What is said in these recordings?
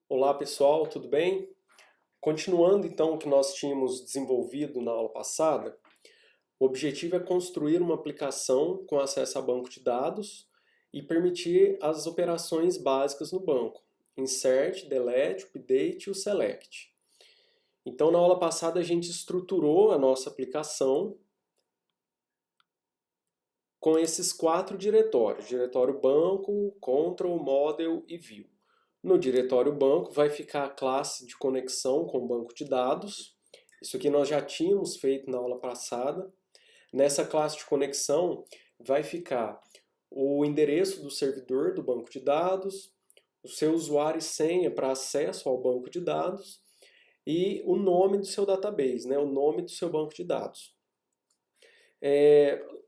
Olá pessoal, tudo bem? Continuando então o que nós tínhamos desenvolvido na aula passada, o objetivo é construir uma aplicação com acesso a banco de dados e permitir as operações básicas no banco, insert, delete, update e o select. Então na aula passada a gente estruturou a nossa aplicação com esses quatro diretórios: diretório banco, control, model e view. No diretório banco vai ficar a classe de conexão com o banco de dados. Isso aqui nós já tínhamos feito na aula passada. Nessa classe de conexão vai ficar o endereço do servidor do banco de dados, o seu usuário e senha para acesso ao banco de dados e o nome do seu database, né? O nome do seu banco de dados.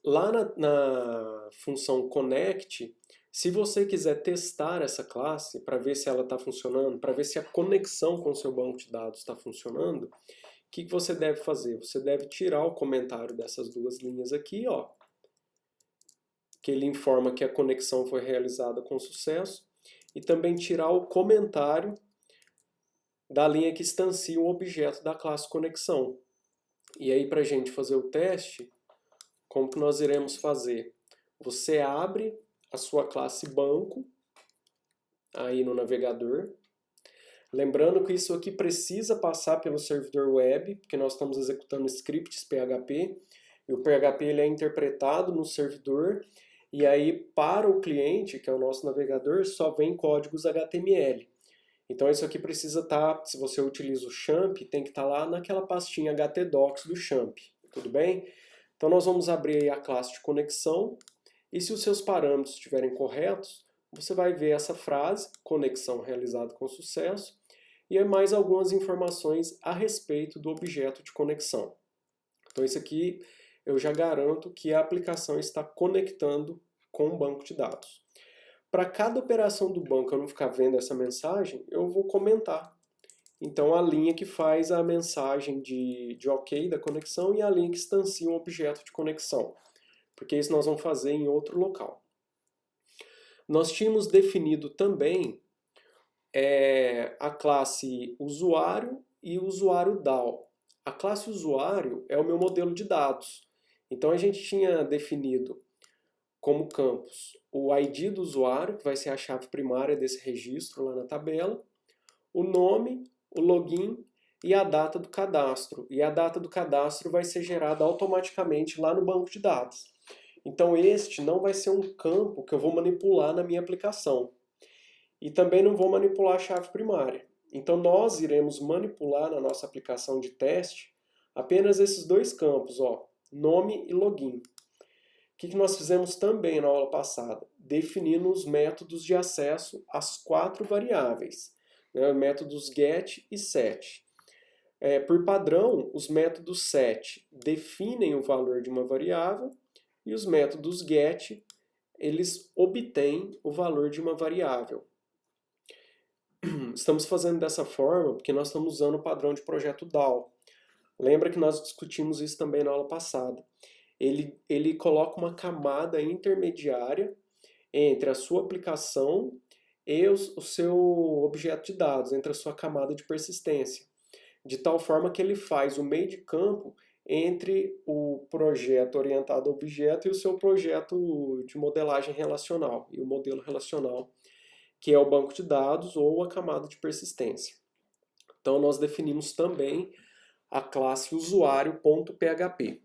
Lá na função connect, se você quiser testar essa classe para ver se ela está funcionando, para ver se a conexão com o seu banco de dados está funcionando, o que você deve fazer? Você deve tirar o comentário dessas duas linhas aqui, ó, que ele informa que a conexão foi realizada com sucesso, e também tirar o comentário da linha que instancia o objeto da classe conexão. E aí, para a gente fazer o teste, como que nós iremos fazer? Você abre a sua classe banco aí no navegador. Lembrando que isso aqui precisa passar pelo servidor web, porque nós estamos executando scripts PHP, e o PHP ele é interpretado no servidor, e aí para o cliente, que é o nosso navegador, só vem códigos HTML. Então isso aqui precisa estar, se você utiliza o XAMPP, tem que estar lá naquela pastinha htdocs do XAMPP, tudo bem? Então nós vamos abrir aí a classe de conexão, e se os seus parâmetros estiverem corretos, você vai ver essa frase, conexão realizada com sucesso, e mais algumas informações a respeito do objeto de conexão. Então isso aqui eu já garanto que a aplicação está conectando com o banco de dados. Para cada operação do banco eu não ficar vendo essa mensagem, eu vou comentar. Então a linha que faz a mensagem de OK da conexão e a linha que instancia um objeto de conexão, porque isso nós vamos fazer em outro local. Nós tínhamos definido também a classe usuário e usuário DAO. A classe usuário é o meu modelo de dados. Então a gente tinha definido como campos o ID do usuário, que vai ser a chave primária desse registro lá na tabela, o nome, o login e a data do cadastro. E a data do cadastro vai ser gerada automaticamente lá no banco de dados. Então este não vai ser um campo que eu vou manipular na minha aplicação. E também não vou manipular a chave primária. Então nós iremos manipular na nossa aplicação de teste apenas esses dois campos, ó, nome e login. O que nós fizemos também na aula passada? Definindo os métodos de acesso às quatro variáveis, né, métodos get e set. Por padrão, os métodos set definem o valor de uma variável e os métodos get, eles obtêm o valor de uma variável. Estamos fazendo dessa forma porque nós estamos usando o padrão de projeto DAO. Lembra que nós discutimos isso também na aula passada. Ele coloca uma camada intermediária entre a sua aplicação e o seu objeto de dados, entre a sua camada de persistência, de tal forma que ele faz o meio de campo entre o projeto orientado a objeto e o seu projeto de modelagem relacional, e o modelo relacional, que é o banco de dados ou a camada de persistência. Então nós definimos também a classe usuário.php.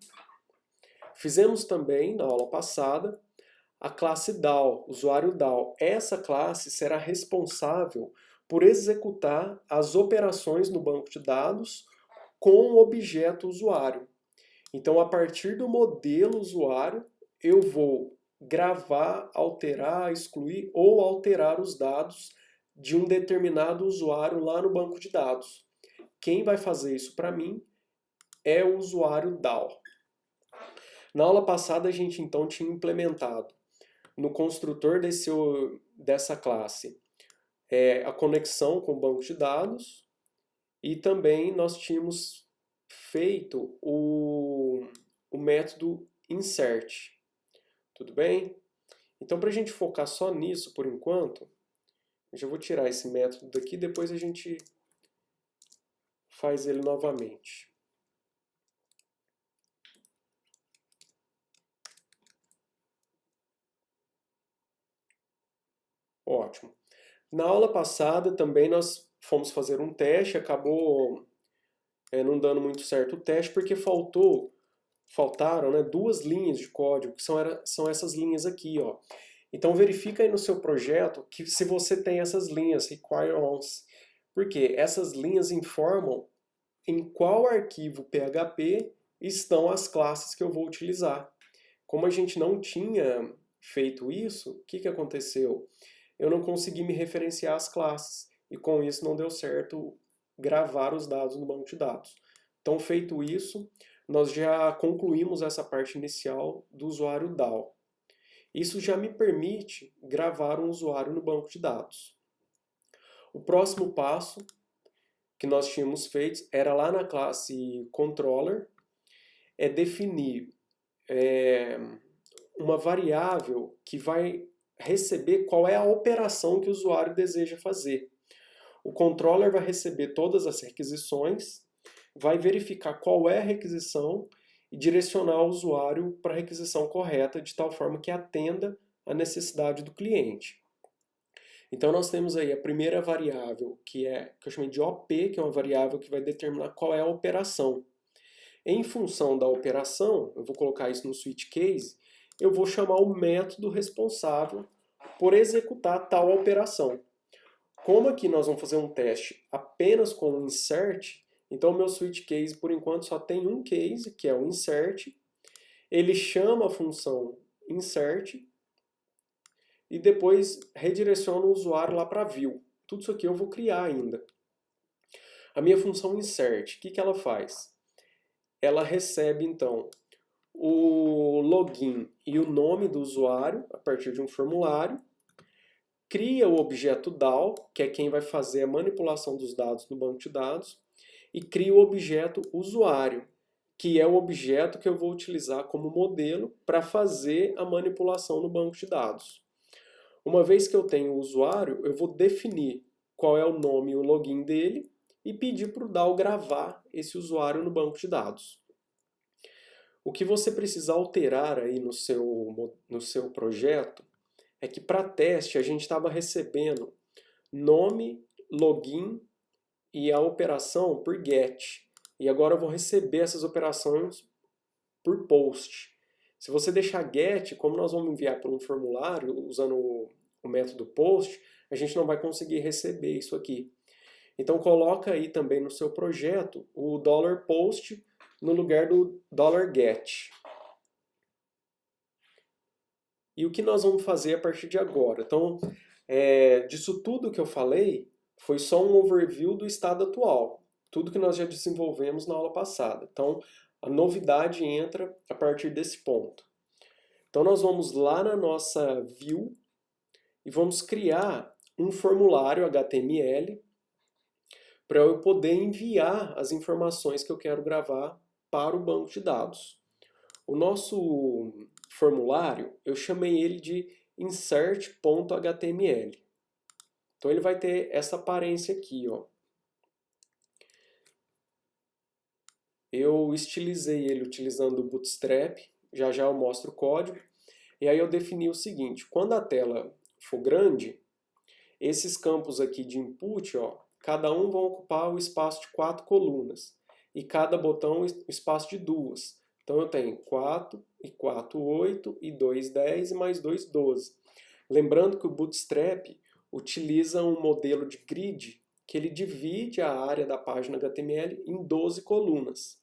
Fizemos também, na aula passada, a classe DAO, usuário DAO. Essa classe será responsável por executar as operações no banco de dados com o objeto usuário. Então, a partir do modelo usuário, eu vou gravar, alterar, excluir ou alterar os dados de um determinado usuário lá no banco de dados. Quem vai fazer isso para mim é o usuário DAO. Na aula passada a gente então tinha implementado no construtor dessa classe a conexão com o banco de dados e também nós tínhamos feito o método insert. Tudo bem? Então, para a gente focar só nisso por enquanto, Eu já vou tirar esse método daqui, depois a gente faz ele novamente. Ótimo. Na aula passada também nós fomos fazer um teste, acabou não dando muito certo o teste, porque faltaram, né, 2 linhas de código, que são essas linhas aqui, ó. Então verifica aí no seu projeto que se você tem essas linhas, require once, porque essas linhas informam em qual arquivo PHP estão as classes que eu vou utilizar. Como a gente não tinha feito isso, o que aconteceu? Eu não consegui me referenciar às classes, e com isso não deu certo gravar os dados no banco de dados. Então, feito isso, nós já concluímos essa parte inicial do usuário DAO. Isso já me permite gravar um usuário no banco de dados. O próximo passo que nós tínhamos feito era lá na classe controller, é definir uma variável que vai receber qual é a operação que o usuário deseja fazer. O controller vai receber todas as requisições, vai verificar qual é a requisição e direcionar o usuário para a requisição correta, de tal forma que atenda à necessidade do cliente. Então nós temos aí a primeira variável, que eu chamei de OP, que é uma variável que vai determinar qual é a operação. Em função da operação, eu vou colocar isso no switch case, eu vou chamar o método responsável por executar tal operação. Como aqui nós vamos fazer um teste apenas com o insert, então o meu switch case por enquanto só tem um case, que é o insert. Ele chama a função insert e depois redireciona o usuário lá para view. Tudo isso aqui eu vou criar ainda. A minha função insert, o que ela faz? Ela recebe então o login e o nome do usuário a partir de um formulário, cria o objeto DAO, que é quem vai fazer a manipulação dos dados no banco de dados, e cria o objeto usuário, que é o objeto que eu vou utilizar como modelo para fazer a manipulação no banco de dados. Uma vez que eu tenho o usuário, eu vou definir qual é o nome e o login dele e pedir para o DAO gravar esse usuário no banco de dados. O que você precisa alterar aí no seu projeto é que para teste a gente estava recebendo nome, login e a operação por GET. E agora eu vou receber essas operações por POST. Se você deixar GET, como nós vamos enviar por um formulário usando o método POST, a gente não vai conseguir receber isso aqui. Então coloca aí também no seu projeto o $post no lugar do $get. E o que nós vamos fazer a partir de agora? Então, disso tudo que eu falei, foi só um overview do estado atual. Tudo que nós já desenvolvemos na aula passada. Então, a novidade entra a partir desse ponto. Então, nós vamos lá na nossa view e vamos criar um formulário HTML para eu poder enviar as informações que eu quero gravar para o banco de dados. O nosso formulário, eu chamei ele de insert.html. Então ele vai ter essa aparência aqui, ó. Eu estilizei ele utilizando o Bootstrap, já já eu mostro o código. E aí eu defini o seguinte, quando a tela for grande, esses campos aqui de input, ó, cada um vão ocupar o espaço de 4 colunas. E cada botão o espaço de 2. Então eu tenho 4, e 4, 8, e 2, 10, e mais 2, 12. Lembrando que o Bootstrap utiliza um modelo de grid que ele divide a área da página HTML em 12 colunas.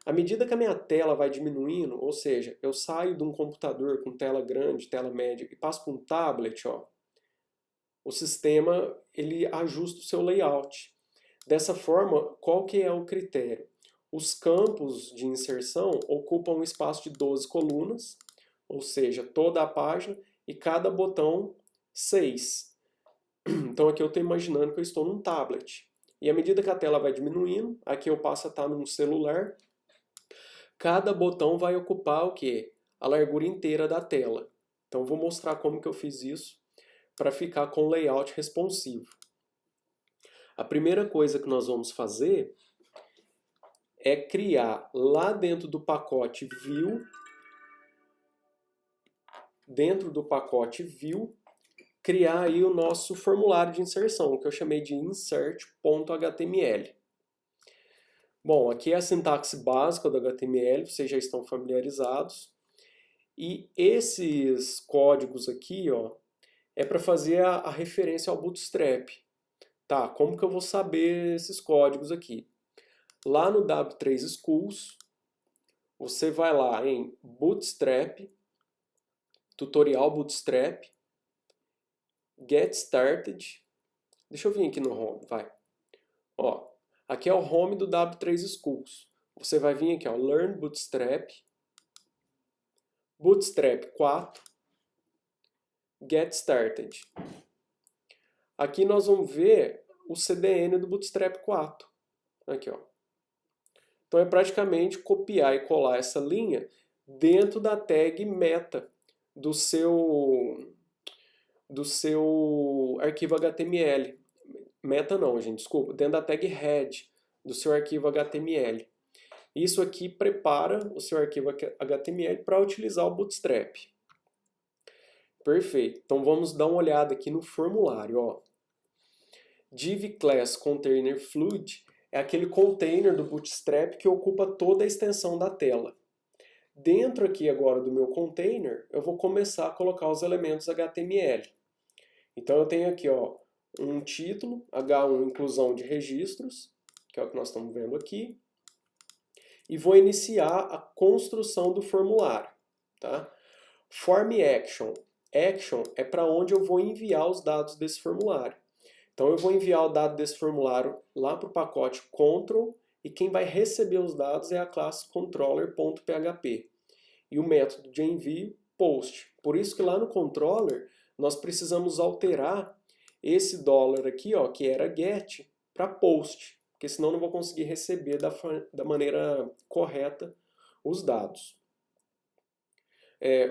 À medida que a minha tela vai diminuindo, ou seja, eu saio de um computador com tela grande, tela média, e passo para um tablet, ó, o sistema ele ajusta o seu layout. Dessa forma, qual que é o critério? Os campos de inserção ocupam um espaço de 12 colunas, ou seja, toda a página, e cada botão 6. Então aqui eu estou imaginando que eu estou num tablet. E à medida que a tela vai diminuindo, aqui eu passo a estar num celular, cada botão vai ocupar o quê? A largura inteira da tela. Então vou mostrar como que eu fiz isso para ficar com layout responsivo. A primeira coisa que nós vamos fazer é criar lá dentro do pacote view, criar aí o nosso formulário de inserção, que eu chamei de insert.html. Bom, aqui é a sintaxe básica do HTML, vocês já estão familiarizados. E esses códigos aqui, ó, é para fazer a referência ao Bootstrap. Tá, como que eu vou saber esses códigos aqui? Lá no W3 Schools, você vai lá em Bootstrap, Tutorial Bootstrap, Get Started. Deixa eu vir aqui no Home, vai. Ó, aqui é o Home do W3 Schools. Você vai vir aqui, ó, Learn Bootstrap, Bootstrap 4, Get Started. Aqui nós vamos ver o CDN do Bootstrap 4. Aqui, ó. Então é praticamente copiar e colar essa linha dentro da tag meta do seu arquivo HTML. Meta não, gente, desculpa. Dentro da tag head do seu arquivo HTML. Isso aqui prepara o seu arquivo HTML para utilizar o Bootstrap. Perfeito. Então vamos dar uma olhada aqui no formulário. Ó. Div Class Container Fluid é aquele container do Bootstrap que ocupa toda a extensão da tela. Dentro aqui agora do meu container, eu vou começar a colocar os elementos HTML. Então eu tenho aqui, ó, um título, H1 inclusão de registros, que é o que nós estamos vendo aqui, e vou iniciar a construção do formulário. Tá? Form Action. Action é para onde eu vou enviar os dados desse formulário. Então eu vou enviar o dado desse formulário lá para o pacote control, e quem vai receber os dados é a classe controller.php. E o método de envio, post. Por isso que lá no controller nós precisamos alterar esse dólar aqui, ó, que era get, para post, porque senão eu não vou conseguir receber da maneira correta os dados.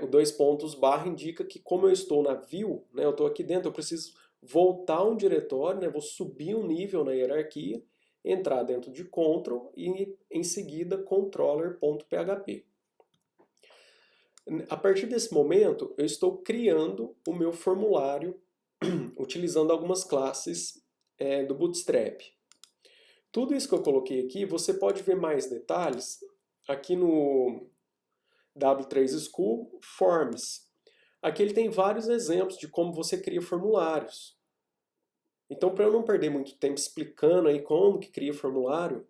O dois pontos barra indica que como eu estou na view, né, eu estou aqui dentro, eu preciso voltar um diretório, né, vou subir um nível na hierarquia, entrar dentro de control e em seguida controller.php. A partir desse momento, eu estou criando o meu formulário utilizando algumas classes do Bootstrap. Tudo isso que eu coloquei aqui, você pode ver mais detalhes aqui no W3 School Forms. Aqui ele tem vários exemplos de como você cria formulários. Então, para eu não perder muito tempo explicando aí como que cria formulário,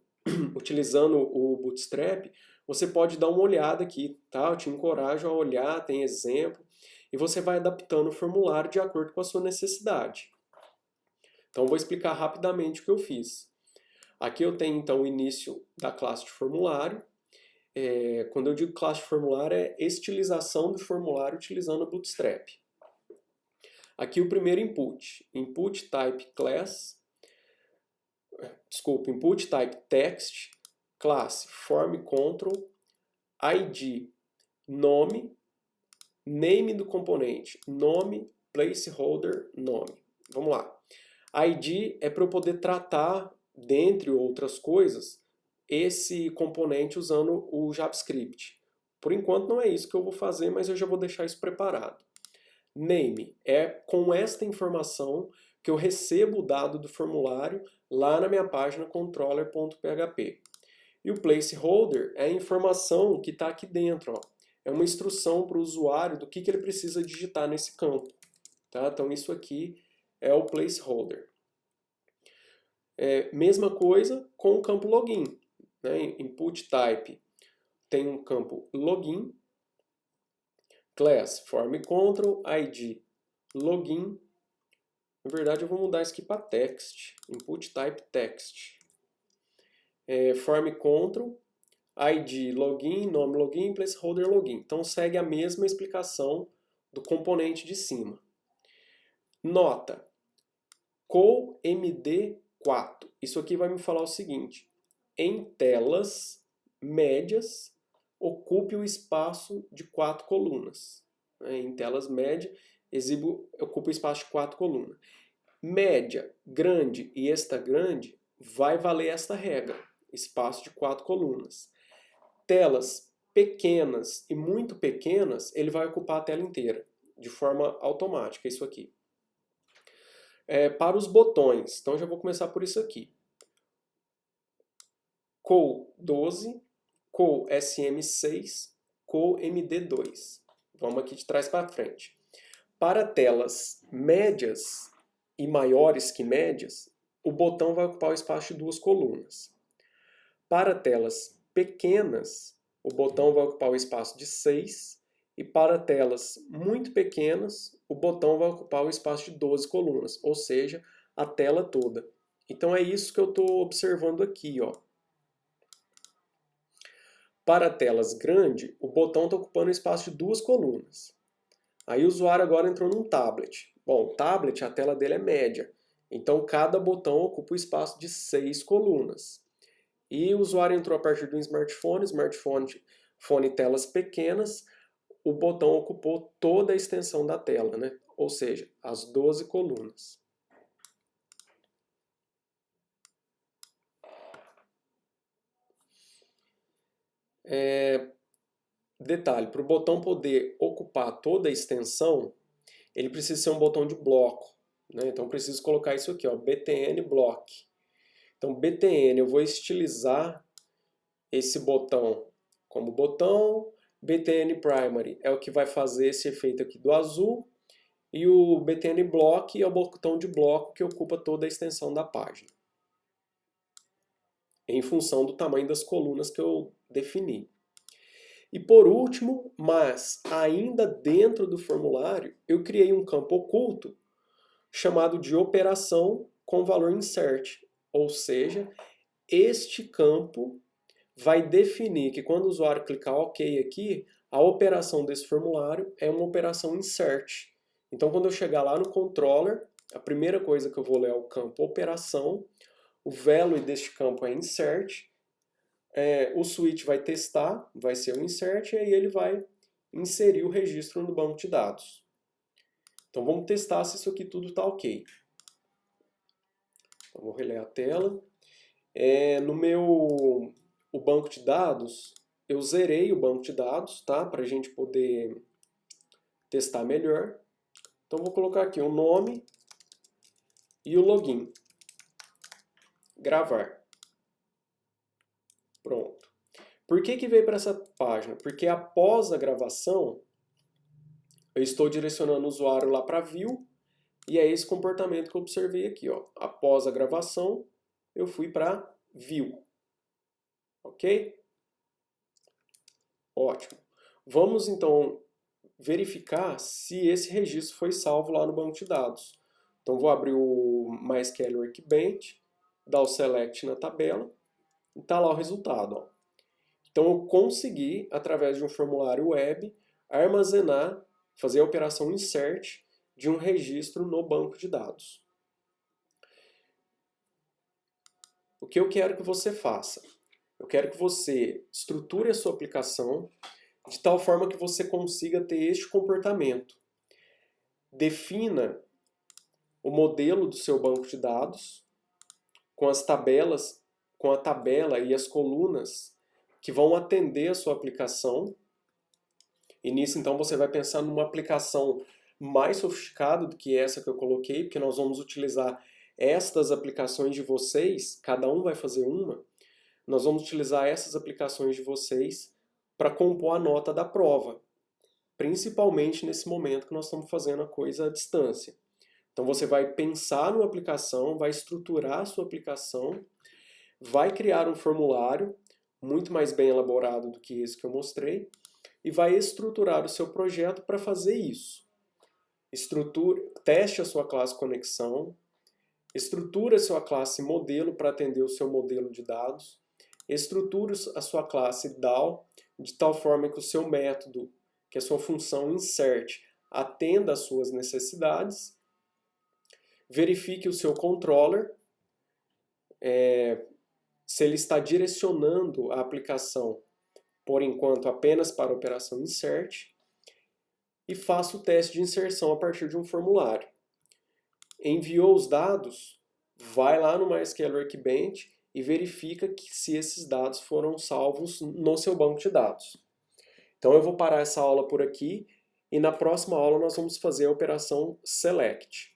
utilizando o Bootstrap, você pode dar uma olhada aqui, tá? Eu te encorajo a olhar, tem exemplo, e você vai adaptando o formulário de acordo com a sua necessidade. Então, eu vou explicar rapidamente o que eu fiz. Aqui eu tenho, então, o início da classe de formulário. Quando eu digo classe de formulário, é estilização do formulário utilizando o Bootstrap. Aqui o primeiro input, input type text, classe form control, id, nome, name do componente, nome, placeholder, nome. Vamos lá. id é para eu poder tratar, dentre outras coisas, esse componente usando o JavaScript. Por enquanto não é isso que eu vou fazer, mas eu já vou deixar isso preparado. Name é com esta informação que eu recebo o dado do formulário lá na minha página controller.php. E o placeholder é a informação que está aqui dentro. Ó. É uma instrução para o usuário do que ele precisa digitar nesse campo. Tá? Então isso aqui é o placeholder. Mesma coisa com o campo login. Né? Input type tem um campo login. Class, form control, id, login. Na verdade, eu vou mudar isso aqui para text. Input type text. Form control, id, login, nome login, placeholder login. Então segue a mesma explicação do componente de cima. Nota. COMD4. Isso aqui vai me falar o seguinte. Em telas médias, ocupe o espaço de 4 colunas. Em telas médias, exíguo ocupa o espaço de 4 colunas. Média, grande e extra grande, vai valer esta regra, espaço de 4 colunas. Telas pequenas e muito pequenas, ele vai ocupar a tela inteira, de forma automática, isso aqui. Para os botões, então já vou começar por isso aqui. COL 12, COL SM6, COL MD2. Vamos aqui de trás para frente. Para telas médias e maiores que médias, o botão vai ocupar o espaço de 2 colunas. Para telas pequenas, o botão vai ocupar o espaço de 6. E para telas muito pequenas, o botão vai ocupar o espaço de 12 colunas, ou seja, a tela toda. Então é isso que eu estou observando aqui, ó. Para telas grandes, o botão está ocupando o espaço de 2 colunas. Aí o usuário agora entrou num tablet. Bom, o tablet, a tela dele é média. Então cada botão ocupa o espaço de 6 colunas. E o usuário entrou a partir do smartphone, telas pequenas, o botão ocupou toda a extensão da tela, né? Ou seja, as 12 colunas. Detalhe, para o botão poder ocupar toda a extensão, ele precisa ser um botão de bloco, né? Então eu preciso colocar isso aqui, ó, BTN Block. Então BTN, eu vou estilizar esse botão como botão, BTN Primary é o que vai fazer esse efeito aqui do azul, e o BTN Block é o botão de bloco que ocupa toda a extensão da página, em função do tamanho das colunas que eu defini. E por último, mas ainda dentro do formulário, eu criei um campo oculto chamado de operação com valor insert, ou seja, este campo vai definir que quando o usuário clicar OK aqui, a operação desse formulário é uma operação insert. Então quando eu chegar lá no controller, a primeira coisa que eu vou ler é o campo operação, o value deste campo é insert, o switch vai testar, vai ser o insert, e aí ele vai inserir o registro no banco de dados. Então vamos testar se isso aqui tudo está ok. Então, vou reler a tela. No meu banco de dados, eu zerei o banco de dados, tá? Para a gente poder testar melhor. Então vou colocar aqui o nome e o login. Gravar. Pronto. Por que veio para essa página? Porque após a gravação, eu estou direcionando o usuário lá para View, e é esse comportamento que eu observei aqui, ó. Após a gravação, eu fui para View. Ok? Ótimo. Vamos então verificar se esse registro foi salvo lá no banco de dados. Então vou abrir o MySQL Workbench, dar o Select na tabela, e está lá o resultado, ó. Então eu consegui, através de um formulário web, armazenar, fazer a operação insert de um registro no banco de dados. O que eu quero que você faça? Eu quero que você estruture a sua aplicação de tal forma que você consiga ter este comportamento. Defina o modelo do seu banco de dados com as tabelas, com a tabela e as colunas que vão atender a sua aplicação. E nisso, então, você vai pensar numa aplicação mais sofisticada do que essa que eu coloquei, porque nós vamos utilizar estas aplicações de vocês, cada um vai fazer uma, nós vamos utilizar essas aplicações de vocês para compor a nota da prova, principalmente nesse momento que nós estamos fazendo a coisa à distância. Então você vai pensar numa aplicação, vai estruturar a sua aplicação, vai criar um formulário muito mais bem elaborado do que esse que eu mostrei, e vai estruturar o seu projeto para fazer isso. Teste a sua classe conexão, estruture a sua classe modelo para atender o seu modelo de dados, estruture a sua classe DAO de tal forma que o seu método, que a sua função insert, atenda às suas necessidades, verifique o seu controller, se ele está direcionando a aplicação, por enquanto, apenas para a operação insert, e faça o teste de inserção a partir de um formulário. Enviou os dados, vai lá no MySQL Workbench e verifica se esses dados foram salvos no seu banco de dados. Então eu vou parar essa aula por aqui e na próxima aula nós vamos fazer a operação select.